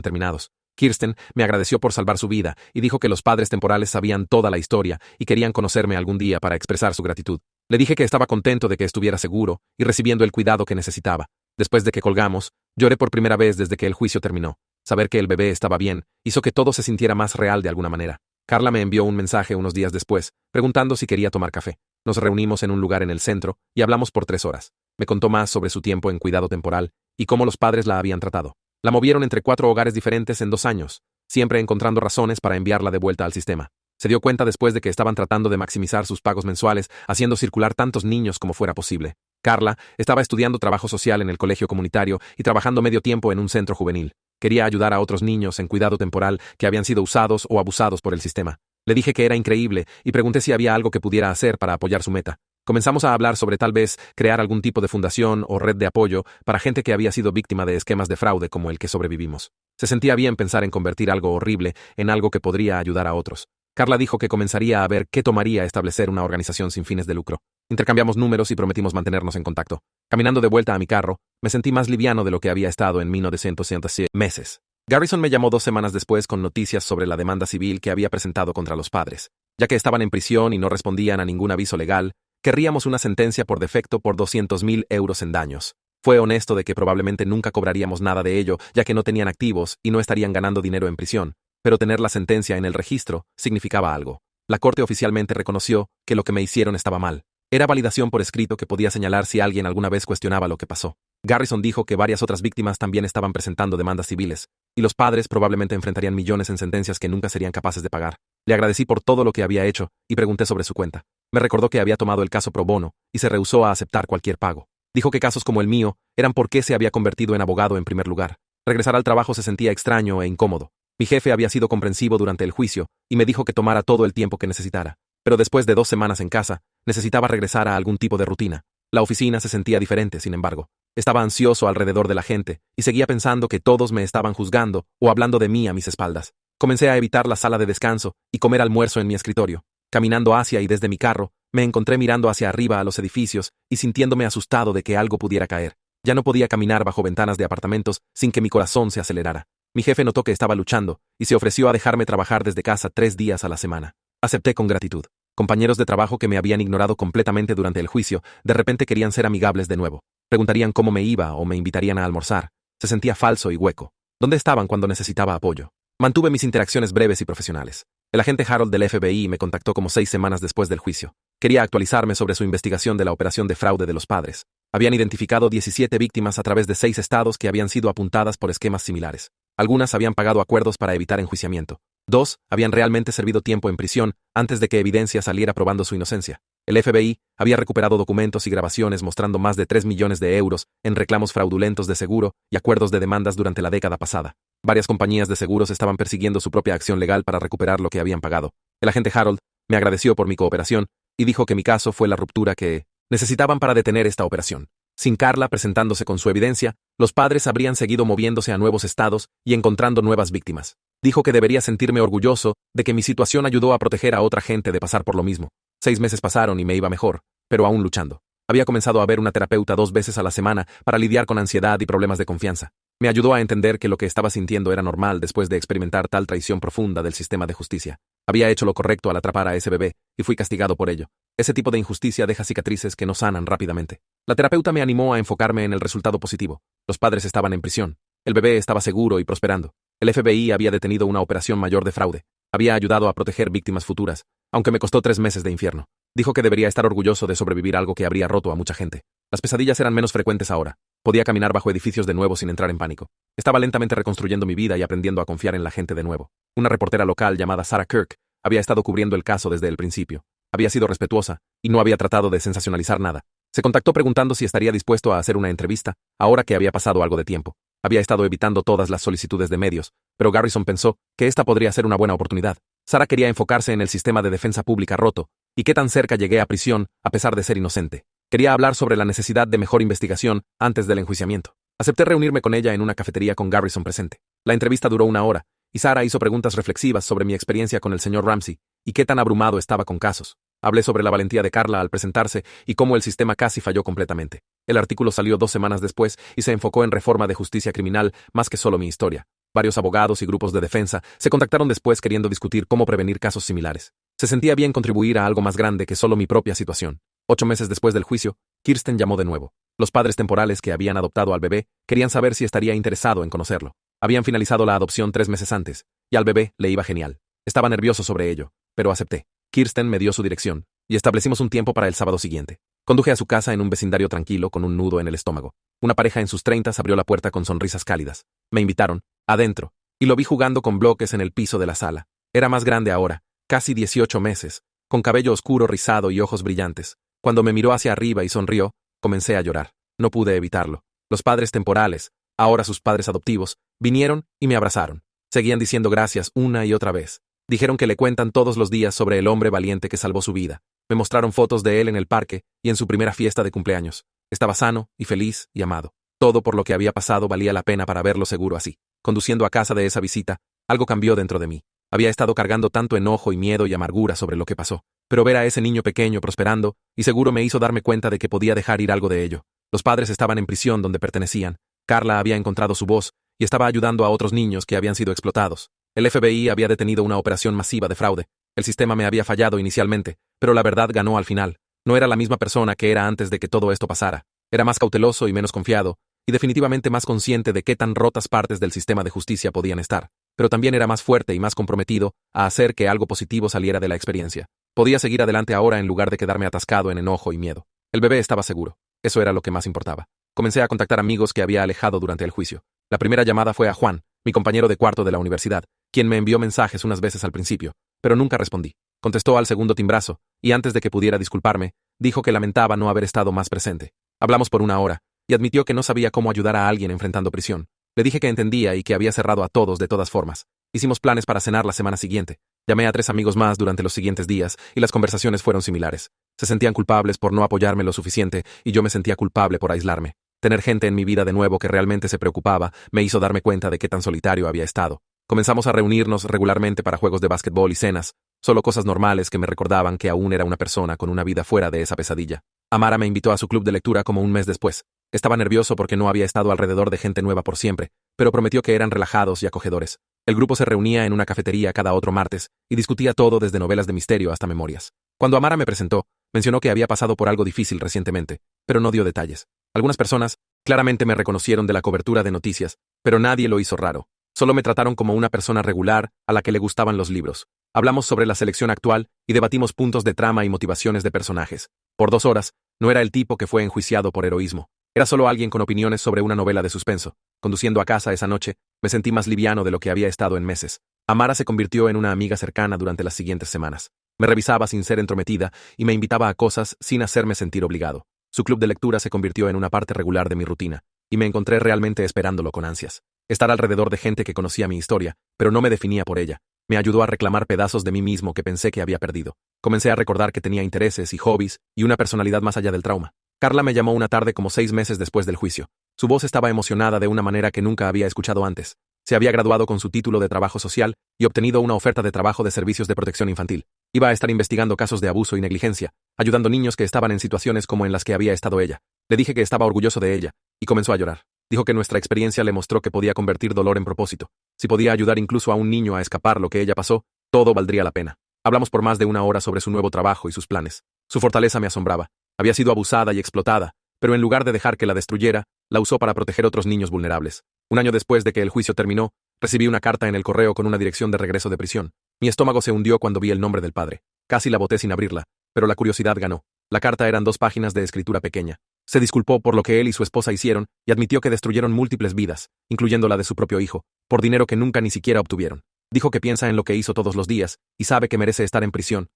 terminados. Kirsten me agradeció por salvar su vida y dijo que los padres temporales sabían toda la historia y querían conocerme algún día para expresar su gratitud. Le dije que estaba contento de que estuviera seguro y recibiendo el cuidado que necesitaba. Después de que colgamos, lloré por primera vez desde que el juicio terminó. Saber que el bebé estaba bien hizo que todo se sintiera más real de alguna manera. Carla me envió un mensaje unos días después, preguntando si quería tomar café. Nos reunimos en un lugar en el centro y hablamos por 3 horas. Me contó más sobre su tiempo en cuidado temporal y cómo los padres la habían tratado. La movieron entre 4 hogares diferentes en 2 años, siempre encontrando razones para enviarla de vuelta al sistema. Se dio cuenta después de que estaban tratando de maximizar sus pagos mensuales, haciendo circular tantos niños como fuera posible. Carla estaba estudiando trabajo social en el colegio comunitario y trabajando medio tiempo en un centro juvenil. Quería ayudar a otros niños en cuidado temporal que habían sido usados o abusados por el sistema. Le dije que era increíble y pregunté si había algo que pudiera hacer para apoyar su meta. Comenzamos a hablar sobre tal vez crear algún tipo de fundación o red de apoyo para gente que había sido víctima de esquemas de fraude como el que sobrevivimos. Se sentía bien pensar en convertir algo horrible en algo que podría ayudar a otros. Carla dijo que comenzaría a ver qué tomaría establecer una organización sin fines de lucro. Intercambiamos números y prometimos mantenernos en contacto. Caminando de vuelta a mi carro, me sentí más liviano de lo que había estado en 1907 meses. Garrison me llamó 2 semanas después con noticias sobre la demanda civil que había presentado contra los padres. Ya que estaban en prisión y no respondían a ningún aviso legal, querríamos una sentencia por defecto por 200.000 euros en daños. Fue honesto de que probablemente nunca cobraríamos nada de ello, ya que no tenían activos y no estarían ganando dinero en prisión. Pero tener la sentencia en el registro significaba algo. La corte oficialmente reconoció que lo que me hicieron estaba mal. Era validación por escrito que podía señalar si alguien alguna vez cuestionaba lo que pasó. Garrison dijo que varias otras víctimas también estaban presentando demandas civiles, y los padres probablemente enfrentarían millones en sentencias que nunca serían capaces de pagar. Le agradecí por todo lo que había hecho y pregunté sobre su cuenta. Me recordó que había tomado el caso pro bono y se rehusó a aceptar cualquier pago. Dijo que casos como el mío eran porque se había convertido en abogado en primer lugar. Regresar al trabajo se sentía extraño e incómodo. Mi jefe había sido comprensivo durante el juicio y me dijo que tomara todo el tiempo que necesitara. Pero después de 2 semanas en casa, necesitaba regresar a algún tipo de rutina. La oficina se sentía diferente, sin embargo. Estaba ansioso alrededor de la gente y seguía pensando que todos me estaban juzgando o hablando de mí a mis espaldas. Comencé a evitar la sala de descanso y comer almuerzo en mi escritorio. Caminando hacia y desde mi carro, me encontré mirando hacia arriba a los edificios y sintiéndome asustado de que algo pudiera caer. Ya no podía caminar bajo ventanas de apartamentos sin que mi corazón se acelerara. Mi jefe notó que estaba luchando y se ofreció a dejarme trabajar desde casa 3 días a la semana. Acepté con gratitud. Compañeros de trabajo que me habían ignorado completamente durante el juicio, de repente querían ser amigables de nuevo. Preguntarían cómo me iba o me invitarían a almorzar. Se sentía falso y hueco. ¿Dónde estaban cuando necesitaba apoyo? Mantuve mis interacciones breves y profesionales. El agente Harold del FBI me contactó como 6 semanas después del juicio. Quería actualizarme sobre su investigación de la operación de fraude de los padres. Habían identificado 17 víctimas a través de 6 estados que habían sido apuntadas por esquemas similares. Algunas habían pagado acuerdos para evitar enjuiciamiento. 2 habían realmente servido tiempo en prisión antes de que evidencia saliera probando su inocencia. El FBI había recuperado documentos y grabaciones mostrando más de 3 millones de euros en reclamos fraudulentos de seguro y acuerdos de demandas durante la década pasada. Varias compañías de seguros estaban persiguiendo su propia acción legal para recuperar lo que habían pagado. El agente Harold me agradeció por mi cooperación y dijo que mi caso fue la ruptura que necesitaban para detener esta operación. Sin Carla presentándose con su evidencia, los padres habrían seguido moviéndose a nuevos estados y encontrando nuevas víctimas. Dijo que debería sentirme orgulloso de que mi situación ayudó a proteger a otra gente de pasar por lo mismo. 6 meses pasaron y me iba mejor, pero aún luchando. Había comenzado a ver una terapeuta 2 veces a la semana para lidiar con ansiedad y problemas de confianza. Me ayudó a entender que lo que estaba sintiendo era normal después de experimentar tal traición profunda del sistema de justicia. Había hecho lo correcto al atrapar a ese bebé, y fui castigado por ello. Ese tipo de injusticia deja cicatrices que no sanan rápidamente. La terapeuta me animó a enfocarme en el resultado positivo. Los padres estaban en prisión. El bebé estaba seguro y prosperando. El FBI había detenido una operación mayor de fraude. Había ayudado a proteger víctimas futuras, aunque me costó 3 meses de infierno. Dijo que debería estar orgulloso de sobrevivir algo que habría roto a mucha gente. Las pesadillas eran menos frecuentes ahora. Podía caminar bajo edificios de nuevo sin entrar en pánico. Estaba lentamente reconstruyendo mi vida y aprendiendo a confiar en la gente de nuevo. Una reportera local llamada Sarah Kirk había estado cubriendo el caso desde el principio. Había sido respetuosa y no había tratado de sensacionalizar nada. Se contactó preguntando si estaría dispuesto a hacer una entrevista, ahora que había pasado algo de tiempo. Había estado evitando todas las solicitudes de medios, pero Garrison pensó que esta podría ser una buena oportunidad. Sarah quería enfocarse en el sistema de defensa pública roto, y qué tan cerca llegué a prisión a pesar de ser inocente. Quería hablar sobre la necesidad de mejor investigación antes del enjuiciamiento. Acepté reunirme con ella en una cafetería con Garrison presente. La entrevista duró 1 hora, y Sarah hizo preguntas reflexivas sobre mi experiencia con el señor Ramsey y qué tan abrumado estaba con casos. Hablé sobre la valentía de Carla al presentarse y cómo el sistema casi falló completamente. El artículo salió 2 semanas después y se enfocó en reforma de justicia criminal más que solo mi historia. Varios abogados y grupos de defensa se contactaron después queriendo discutir cómo prevenir casos similares. Se sentía bien contribuir a algo más grande que solo mi propia situación. 8 meses después del juicio, Kirsten llamó de nuevo. Los padres temporales que habían adoptado al bebé querían saber si estaría interesado en conocerlo. Habían finalizado la adopción 3 meses antes, y al bebé le iba genial. Estaba nervioso sobre ello, pero acepté. Kirsten me dio su dirección, y establecimos un tiempo para el sábado siguiente. Conduje a su casa en un vecindario tranquilo con un nudo en el estómago. Una pareja en sus 30s abrió la puerta con sonrisas cálidas. Me invitaron, adentro, y lo vi jugando con bloques en el piso de la sala. Era más grande ahora, casi 18 meses, con cabello oscuro rizado y ojos brillantes. Cuando me miró hacia arriba y sonrió, comencé a llorar. No pude evitarlo. Los padres temporales, ahora sus padres adoptivos, vinieron y me abrazaron. Seguían diciendo gracias una y otra vez. Dijeron que le cuentan todos los días sobre el hombre valiente que salvó su vida. Me mostraron fotos de él en el parque y en su primera fiesta de cumpleaños. Estaba sano y feliz y amado. Todo por lo que había pasado valía la pena para verlo seguro así. Conduciendo a casa de esa visita, algo cambió dentro de mí. Había estado cargando tanto enojo y miedo y amargura sobre lo que pasó. Pero ver a ese niño pequeño prosperando, y seguro me hizo darme cuenta de que podía dejar ir algo de ello. Los padres estaban en prisión donde pertenecían. Carla había encontrado su voz y estaba ayudando a otros niños que habían sido explotados. El FBI había detenido una operación masiva de fraude. El sistema me había fallado inicialmente, pero la verdad ganó al final. No era la misma persona que era antes de que todo esto pasara. Era más cauteloso y menos confiado, y definitivamente más consciente de qué tan rotas partes del sistema de justicia podían estar. Pero también era más fuerte y más comprometido a hacer que algo positivo saliera de la experiencia. Podía seguir adelante ahora en lugar de quedarme atascado en enojo y miedo. El bebé estaba seguro. Eso era lo que más importaba. Comencé a contactar amigos que había alejado durante el juicio. La primera llamada fue a Juan, mi compañero de cuarto de la universidad, quien me envió mensajes unas veces al principio, pero nunca respondí. Contestó al segundo timbrazo, y antes de que pudiera disculparme, dijo que lamentaba no haber estado más presente. Hablamos por 1 hora, y admitió que no sabía cómo ayudar a alguien enfrentando prisión. Le dije que entendía y que había cerrado a todos de todas formas. Hicimos planes para cenar la semana siguiente. Llamé a 3 amigos más durante los siguientes días, y las conversaciones fueron similares. Se sentían culpables por no apoyarme lo suficiente, y yo me sentía culpable por aislarme. Tener gente en mi vida de nuevo que realmente se preocupaba me hizo darme cuenta de qué tan solitario había estado. Comenzamos a reunirnos regularmente para juegos de básquetbol y cenas, solo cosas normales que me recordaban que aún era una persona con una vida fuera de esa pesadilla. Amara me invitó a su club de lectura como un mes después. Estaba nervioso porque no había estado alrededor de gente nueva por siempre, pero prometió que eran relajados y acogedores. El grupo se reunía en una cafetería cada otro martes y discutía todo desde novelas de misterio hasta memorias. Cuando Amara me presentó, mencionó que había pasado por algo difícil recientemente, pero no dio detalles. Algunas personas claramente me reconocieron de la cobertura de noticias, pero nadie lo hizo raro. Solo me trataron como una persona regular a la que le gustaban los libros. Hablamos sobre la selección actual y debatimos puntos de trama y motivaciones de personajes. Por 2 horas, no era el tipo que fue enjuiciado por heroísmo. Era solo alguien con opiniones sobre una novela de suspenso. Conduciendo a casa esa noche, me sentí más liviano de lo que había estado en meses. Amara se convirtió en una amiga cercana durante las siguientes semanas. Me revisaba sin ser entrometida y me invitaba a cosas sin hacerme sentir obligado. Su club de lectura se convirtió en una parte regular de mi rutina, y me encontré realmente esperándolo con ansias. Estar alrededor de gente que conocía mi historia, pero no me definía por ella, me ayudó a reclamar pedazos de mí mismo que pensé que había perdido. Comencé a recordar que tenía intereses y hobbies y una personalidad más allá del trauma. Carla me llamó una tarde como 6 meses después del juicio. Su voz estaba emocionada de una manera que nunca había escuchado antes. Se había graduado con su título de trabajo social y obtenido una oferta de trabajo de servicios de protección infantil. Iba a estar investigando casos de abuso y negligencia, ayudando niños que estaban en situaciones como en las que había estado ella. Le dije que estaba orgulloso de ella, y comenzó a llorar. Dijo que nuestra experiencia le mostró que podía convertir dolor en propósito. Si podía ayudar incluso a un niño a escapar lo que ella pasó, todo valdría la pena. Hablamos por más de una hora sobre su nuevo trabajo y sus planes. Su fortaleza me asombraba. Había sido abusada y explotada, pero en lugar de dejar que la destruyera, la usó para proteger a otros niños vulnerables. Un año después de que el juicio terminó, recibí una carta en el correo con una dirección de regreso de prisión. Mi estómago se hundió cuando vi el nombre del padre. Casi la boté sin abrirla, pero la curiosidad ganó. La carta eran 2 páginas de escritura pequeña. Se disculpó por lo que él y su esposa hicieron y admitió que destruyeron múltiples vidas, incluyendo la de su propio hijo, por dinero que nunca ni siquiera obtuvieron. Dijo que piensa en lo que hizo todos los días y sabe que merece estar en prisión,